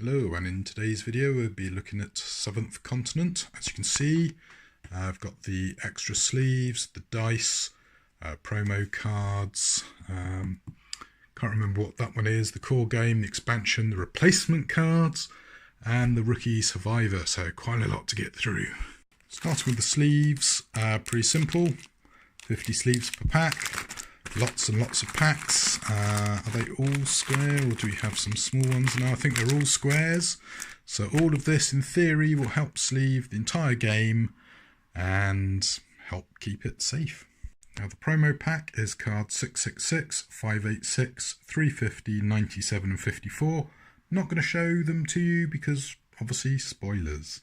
Hello, and in today's video we'll be looking at Seventh Continent. As you can see, I've got the extra sleeves, the dice, promo cards, can't remember what that one is, the core game, the expansion, the replacement cards, and the rookie survivor, so quite a lot to get through. Starting with the sleeves, pretty simple, 50 sleeves per pack. Lots and lots of packs. Are they all square or do we have some small ones? No, I think they're all squares. So all of this in theory will help sleeve the entire game and help keep it safe. Now the promo pack is cards 666, 586, 350, 97 and 54. I'm not going to show them to you because obviously spoilers.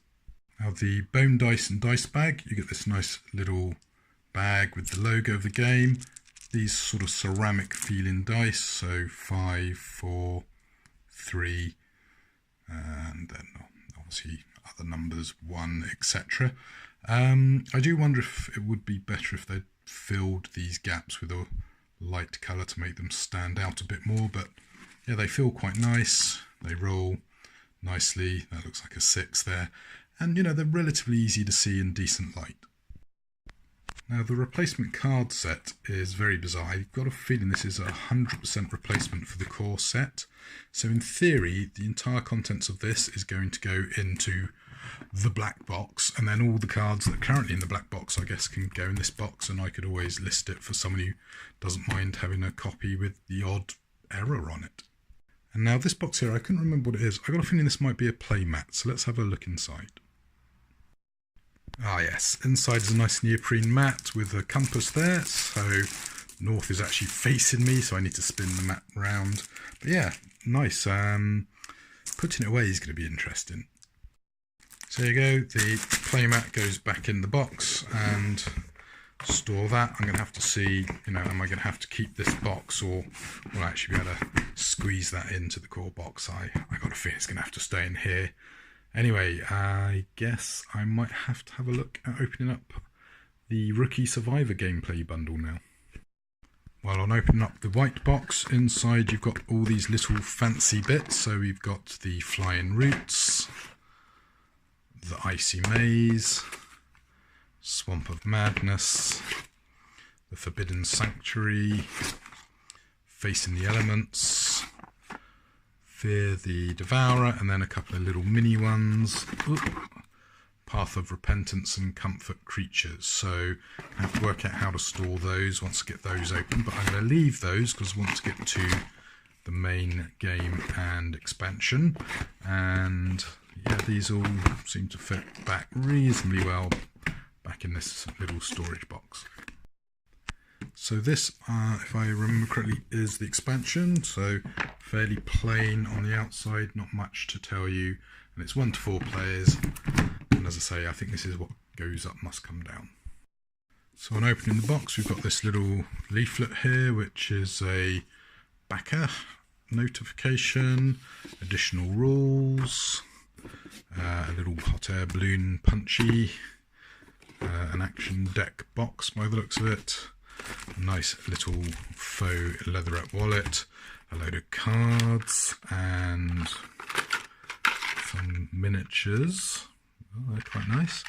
Now the bone dice and dice bag, you get this nice little bag with the logo of the game. These sort of ceramic feeling dice, so 5, 4, 3, and then obviously other numbers, 1, etc. I do wonder if it would be better if they'd filled these gaps with a light colour to make them stand out a bit more, but yeah, they feel quite nice, they roll nicely, that looks like a 6 there, and you know, they're relatively easy to see in decent light. Now the replacement card set is very bizarre. I've got a feeling this is a 100% replacement for the core set. So in theory, the entire contents of this is going to go into the black box, and then all the cards that are currently in the black box, I guess, can go in this box, and I could always list it for someone who doesn't mind having a copy with the odd error on it. And now this box here, I couldn't remember what it is. I got a feeling this might be a play mat, so let's have a look inside. Ah yes, inside is a nice neoprene mat with a compass there, so north is actually facing me, so I need to spin the mat round. But yeah, nice. Putting it away is going to be interesting. So there you go, the play mat goes back in the box, and store that. I'm going to have to see, you know, am I going to have to keep this box, or will I actually be able to squeeze that into the core box? I got a feeling it's going to have to stay in here. Anyway, I guess I might have to have a look at opening up the Rookie Survivor gameplay bundle now. Well, on opening up the white box, inside you've got all these little fancy bits. So we've got the Flying Roots, the Icy Maze, Swamp of Madness, the Forbidden Sanctuary, Facing the Elements, Fear the Devourer, and then a couple of little mini ones. Ooh. Path of Repentance and Comfort Creatures. So I have to work out how to store those once I get those open, but I'm going to leave those because I want to get to the main game and expansion. And yeah, these all seem to fit back reasonably well back in this little storage box. So this, if I remember correctly, is the expansion, so fairly plain on the outside, not much to tell you, and it's 1 to 4 players, and as I say, I think this is what goes up must come down. So on opening the box, we've got this little leaflet here, which is a backer notification, additional rules, a little hot air balloon punchy, an action deck box by the looks of it, a nice little faux leatherette wallet, a load of cards, and some miniatures. Oh, they're quite nice.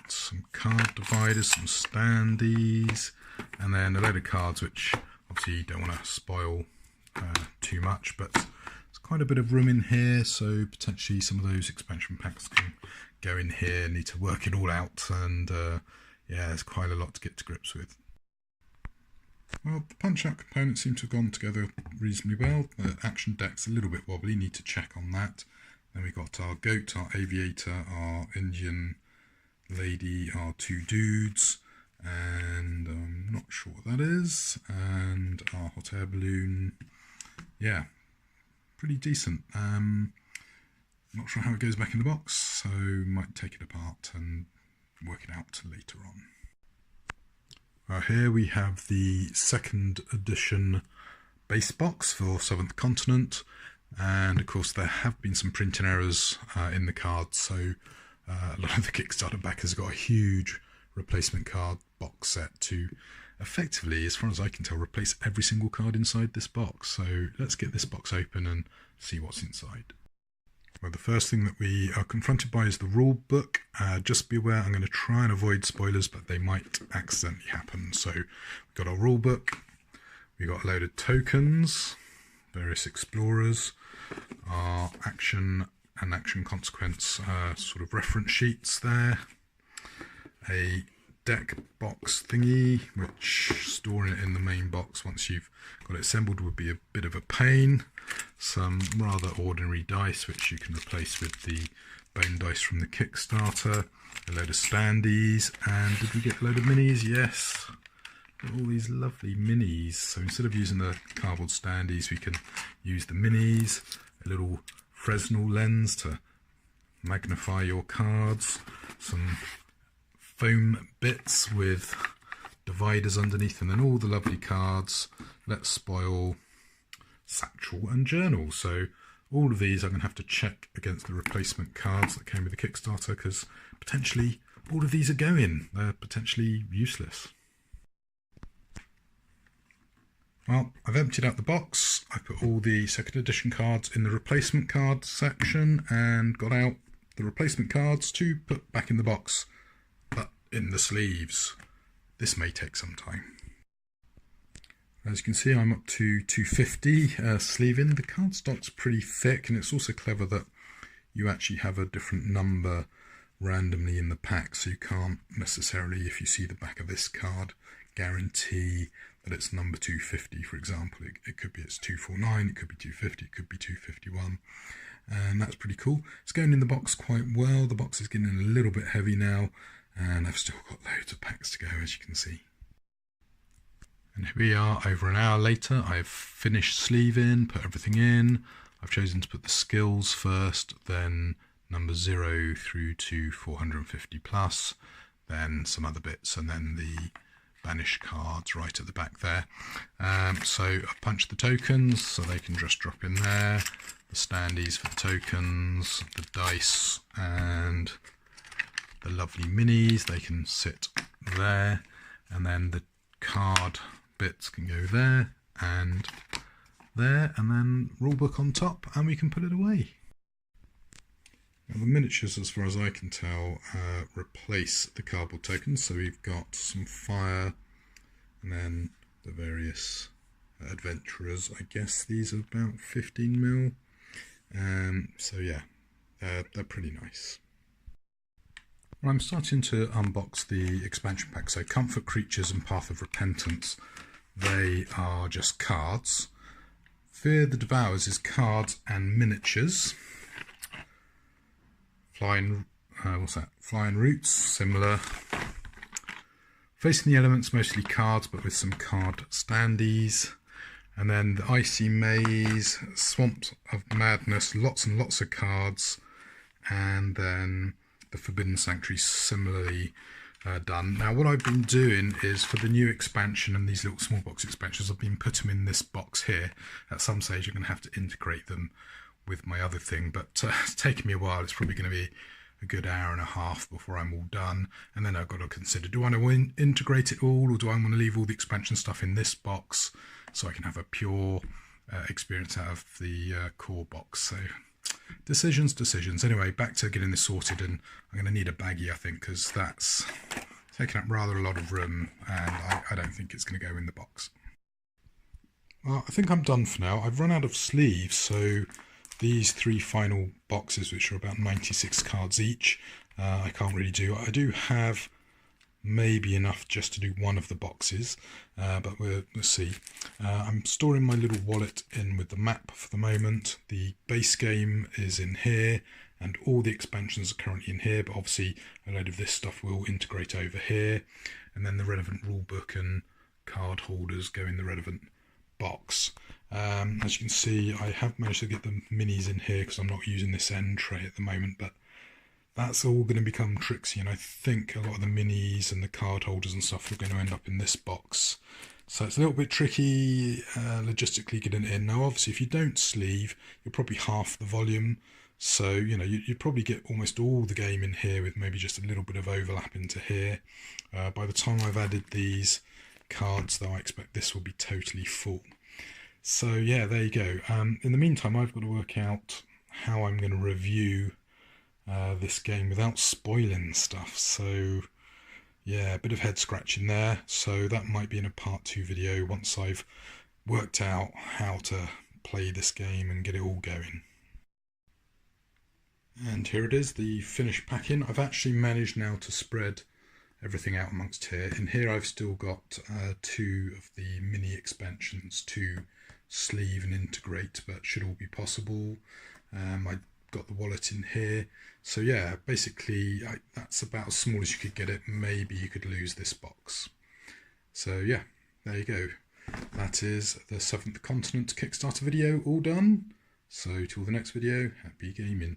Some card dividers, some standees, and then a load of cards which obviously you don't want to spoil too much, but there's quite a bit of room in here, so potentially some of those expansion packs can go in here. Need to work it all out, and yeah, there's quite a lot to get to grips with. Well, the punch-out components seem to have gone together reasonably well. The action deck's a little bit wobbly, need to check on that. Then we've got our goat, our aviator, our Indian lady, our 2 dudes, and I'm not sure what that is, and our hot air balloon. Yeah, pretty decent. Not sure how it goes back in the box, so might take it apart and work it out later on. Here we have the 2nd edition base box for Seventh Continent, and of course there have been some printing errors in the cards, so a lot of the Kickstarter backers got a huge replacement card box set to effectively, as far as I can tell, replace every single card inside this box. So let's get this box open and see what's inside. Well, the first thing that we are confronted by is the rule book. Just be aware, I'm going to try and avoid spoilers, but they might accidentally happen. So we've got our rule book, we've got a load of tokens, various explorers, our action and action consequence sort of reference sheets there, a deck box thingy, which storing it in the main box once you've got it assembled would be a bit of a pain, some rather ordinary dice which you can replace with the bone dice from the Kickstarter, a load of standees, and did we get a load of minis? Yes, all these lovely minis. So instead of using the cardboard standees, we can use the minis, a little Fresnel lens to magnify your cards, some foam bits with dividers underneath, and then all the lovely cards, Let's Spoil, Satchel and Journal. So all of these I'm going to have to check against the replacement cards that came with the Kickstarter, because potentially all of these are going. They're potentially useless. Well, I've emptied out the box. I put all the second edition cards in the replacement cards section and got out the replacement cards to put back in the box, but in the sleeves. This may take some time. As you can see, I'm up to 250 sleeving. The cardstock's pretty thick, and it's also clever that you actually have a different number randomly in the pack, so you can't necessarily, if you see the back of this card, guarantee that it's number 250, for example. It could be it's 249, it could be 250, it could be 251, and that's pretty cool. It's going in the box quite well. The box is getting a little bit heavy now, and I've still got loads of packs to go, as you can see. And here we are, over an hour later. I've finished sleeving, put everything in. I've chosen to put the skills first, then number 0 through to 450 plus, then some other bits, and then the banish cards right at the back there. So I've punched the tokens so they can just drop in there, the standees for the tokens, the dice and the lovely minis, they can sit there, and then the card bits can go there, and then rulebook on top, and we can put it away. Now the miniatures, as far as I can tell, replace the cardboard tokens. So we've got some fire, and then the various adventurers. I guess these are about 15 mil. So yeah, they're pretty nice. Well, I'm starting to unbox the expansion pack. So Comfort Creatures and Path of Repentance, they are just cards. Fear the Devours is cards and miniatures. Flying Roots, similar. Facing the Elements, mostly cards, but with some card standees. And then the Icy Maze, Swamp of Madness, lots and lots of cards. And then the Forbidden Sanctuary, similarly done. Now what I've been doing is, for the new expansion and these little small box expansions, I've been putting them in this box here. At some stage I'm going to have to integrate them with my other thing, but it's taken me a while. It's probably going to be a good hour and a half before I'm all done, and then I've got to consider, do I want to integrate it all, or do I want to leave all the expansion stuff in this box so I can have a pure experience out of the core box. So decisions. Anyway, back to getting this sorted, and I'm going to need a baggie, I think, because that's taking up rather a lot of room, and I don't think it's going to go in the box. Well, I think I'm done for now. I've run out of sleeves, so these 3 final boxes, which are about 96 cards each, I can't really do. I do have maybe enough just to do one of the boxes, but we'll see. I'm storing my little wallet in with the map for the moment. The base game is in here, and all the expansions are currently in here, but obviously a load of this stuff will integrate over here, and then the relevant rulebook and card holders go in the relevant box. As you can see, I have managed to get the minis in here because I'm not using this end tray at the moment, but that's all going to become tricksy, and I think a lot of the minis and the card holders and stuff are going to end up in this box. So it's a little bit tricky logistically getting it in. Now obviously if you don't sleeve, you're probably half the volume, so you know you'd probably get almost all the game in here with maybe just a little bit of overlap into here. By the time I've added these cards though, I expect this will be totally full. So yeah, there you go. In the meantime, I've got to work out how I'm going to review this game without spoiling stuff. So yeah, a bit of head scratching there. So that might be in a part 2 video once I've worked out how to play this game and get it all going. And here it is, the finished packing. I've actually managed now to spread everything out amongst here. In here I've still got 2 of the mini expansions to sleeve and integrate, but should all be possible. I got the wallet in here. So yeah, basically that's about as small as you could get it. Maybe you could lose this box. So yeah, there you go. That is the 7th Continent Kickstarter video all done. So till the next video, happy gaming.